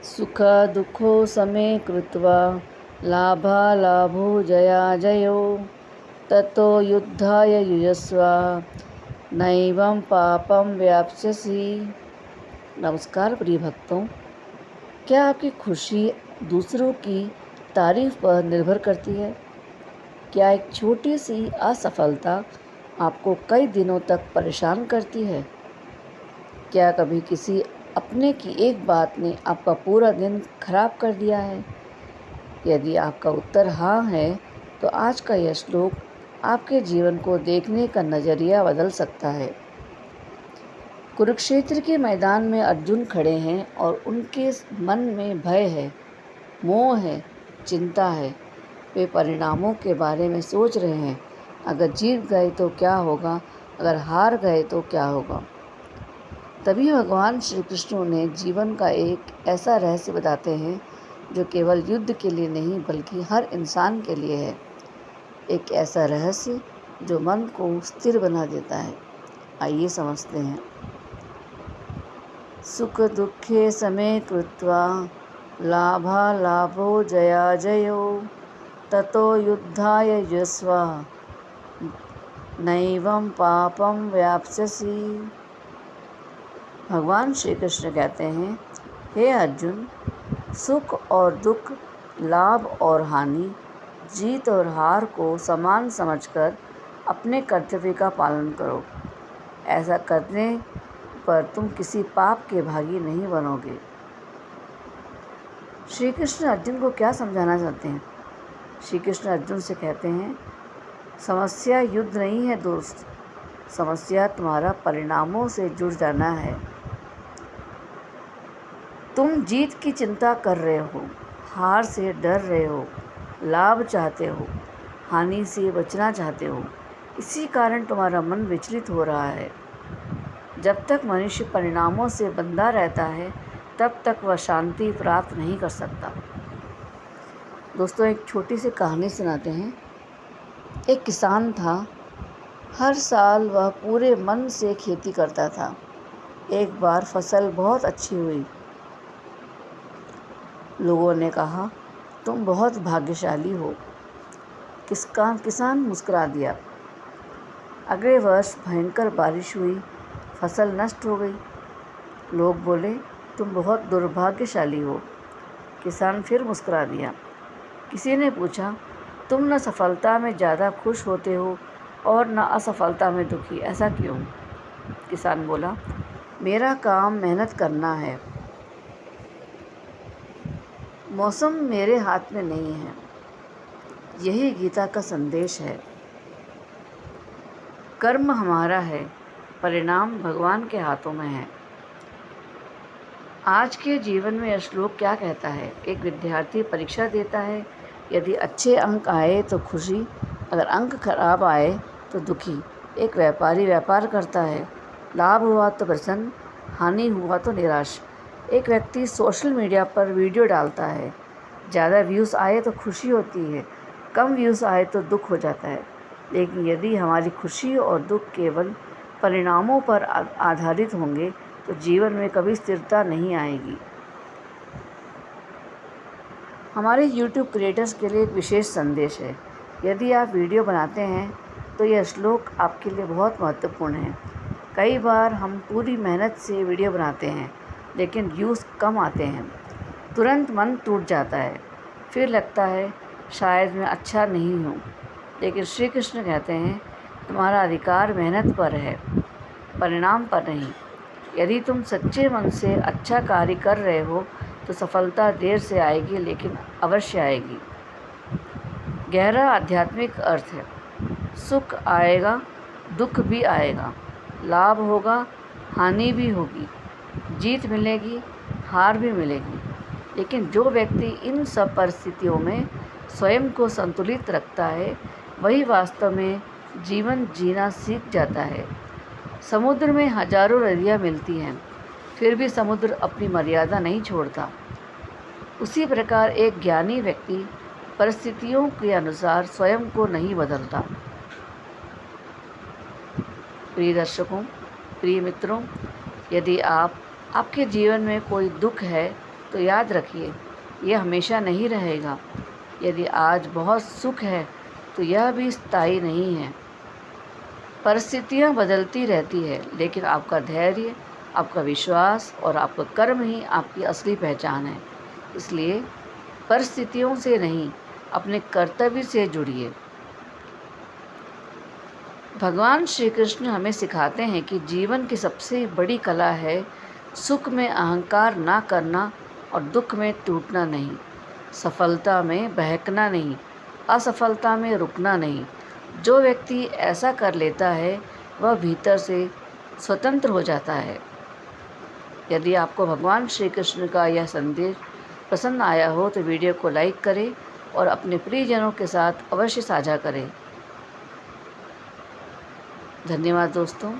सुखदुःखौ समे कृत्वा लाभालाभौ जयाजयौ ततो युद्धाय युजस्व नैवं पापं व्याप्स्यसि। नमस्कार प्रिय भक्तों, क्या आपकी खुशी दूसरों की तारीफ पर निर्भर करती है? क्या एक छोटी सी असफलता आपको कई दिनों तक परेशान करती है? क्या कभी किसी अपने की एक बात ने आपका पूरा दिन खराब कर दिया है? यदि आपका उत्तर हाँ है, तो आज का यह श्लोक आपके जीवन को देखने का नज़रिया बदल सकता है। कुरुक्षेत्र के मैदान में अर्जुन खड़े हैं और उनके मन में भय है, मोह है, चिंता है। वे परिणामों के बारे में सोच रहे हैं। अगर जीत गए तो क्या होगा? अगर हार गए तो क्या होगा? तभी भगवान श्री कृष्ण ने जीवन का एक ऐसा रहस्य बताते हैं जो केवल युद्ध के लिए नहीं बल्कि हर इंसान के लिए है। एक ऐसा रहस्य जो मन को स्थिर बना देता है। आइए समझते हैं। सुख दुःखे समे कृत्वा लाभालाभौ जयाजयौ ततो युद्धाय युजस्व नैवं पापं व्याप्स्यसि। भगवान श्री कृष्ण कहते हैं, हे अर्जुन, सुख और दुख, लाभ और हानि, जीत और हार को समान समझकर अपने कर्तव्य का पालन करो। ऐसा करने पर तुम किसी पाप के भागी नहीं बनोगे। श्री कृष्ण अर्जुन को क्या समझाना चाहते हैं? श्री कृष्ण अर्जुन से कहते हैं, समस्या युद्ध नहीं है दोस्त, समस्या तुम्हारा परिणामों से जुड़ जाना है। तुम जीत की चिंता कर रहे हो, हार से डर रहे हो, लाभ चाहते हो, हानि से बचना चाहते हो। इसी कारण तुम्हारा मन विचलित हो रहा है। जब तक मनुष्य परिणामों से बंधा रहता है, तब तक वह शांति प्राप्त नहीं कर सकता। दोस्तों, एक छोटी सी कहानी सुनाते हैं। एक किसान था। हर साल वह पूरे मन से खेती करता था। एक बार फसल बहुत अच्छी हुई। लोगों ने कहा, तुम बहुत भाग्यशाली हो। किसान मुस्कुरा दिया। अगले वर्ष भयंकर बारिश हुई, फसल नष्ट हो गई। लोग बोले, तुम बहुत दुर्भाग्यशाली हो। किसान फिर मुस्कुरा दिया। किसी ने पूछा, तुम न सफलता में ज़्यादा खुश होते हो और न असफलता में दुखी, ऐसा क्यों? किसान बोला, मेरा काम मेहनत करना है, मौसम मेरे हाथ में नहीं है। यही गीता का संदेश है। कर्म हमारा है, परिणाम भगवान के हाथों में है। आज के जीवन में यह श्लोक क्या कहता है? एक विद्यार्थी परीक्षा देता है। यदि अच्छे अंक आए तो खुशी, अगर अंक खराब आए तो दुखी। एक व्यापारी व्यापार करता है, लाभ हुआ तो प्रसन्न, हानि हुआ तो निराश। एक व्यक्ति सोशल मीडिया पर वीडियो डालता है, ज़्यादा व्यूज़ आए तो खुशी होती है, कम व्यूज़ आए तो दुख हो जाता है। लेकिन यदि हमारी खुशी और दुख केवल परिणामों पर आधारित होंगे तो जीवन में कभी स्थिरता नहीं आएगी। हमारे YouTube क्रिएटर्स के लिए एक विशेष संदेश है। यदि आप वीडियो बनाते हैं तो यह श्लोक आपके लिए बहुत महत्वपूर्ण है। कई बार हम पूरी मेहनत से वीडियो बनाते हैं लेकिन व्यूज़ कम आते हैं। तुरंत मन टूट जाता है, फिर लगता है शायद मैं अच्छा नहीं हूँ। लेकिन श्री कृष्ण कहते हैं, तुम्हारा अधिकार मेहनत पर है, परिणाम पर नहीं। यदि तुम सच्चे मन से अच्छा कार्य कर रहे हो तो सफलता देर से आएगी लेकिन अवश्य आएगी। गहरा आध्यात्मिक अर्थ है। सुख आएगा, दुख भी आएगा, लाभ होगा, हानि भी होगी, जीत मिलेगी, हार भी मिलेगी। लेकिन जो व्यक्ति इन सब परिस्थितियों में स्वयं को संतुलित रखता है, वही वास्तव में जीवन जीना सीख जाता है। समुद्र में हजारों नदियाँ मिलती हैं, फिर भी समुद्र अपनी मर्यादा नहीं छोड़ता। उसी प्रकार एक ज्ञानी व्यक्ति परिस्थितियों के अनुसार स्वयं को नहीं बदलता। प्रिय दर्शकों, प्रिय मित्रों, यदि आपके जीवन में कोई दुख है तो याद रखिए ये हमेशा नहीं रहेगा। यदि आज बहुत सुख है तो यह भी स्थायी नहीं है। परिस्थितियाँ बदलती रहती है, लेकिन आपका धैर्य, आपका विश्वास और आपका कर्म ही आपकी असली पहचान है। इसलिए परिस्थितियों से नहीं, अपने कर्तव्य से जुड़िए। भगवान श्री कृष्ण हमें सिखाते हैं कि जीवन की सबसे बड़ी कला है सुख में अहंकार ना करना और दुख में टूटना नहीं, सफलता में बहकना नहीं, असफलता में रुकना नहीं। जो व्यक्ति ऐसा कर लेता है वह भीतर से स्वतंत्र हो जाता है। यदि आपको भगवान श्री कृष्ण का यह संदेश पसंद आया हो तो वीडियो को लाइक करें और अपने प्रियजनों के साथ अवश्य साझा करें। धन्यवाद दोस्तों।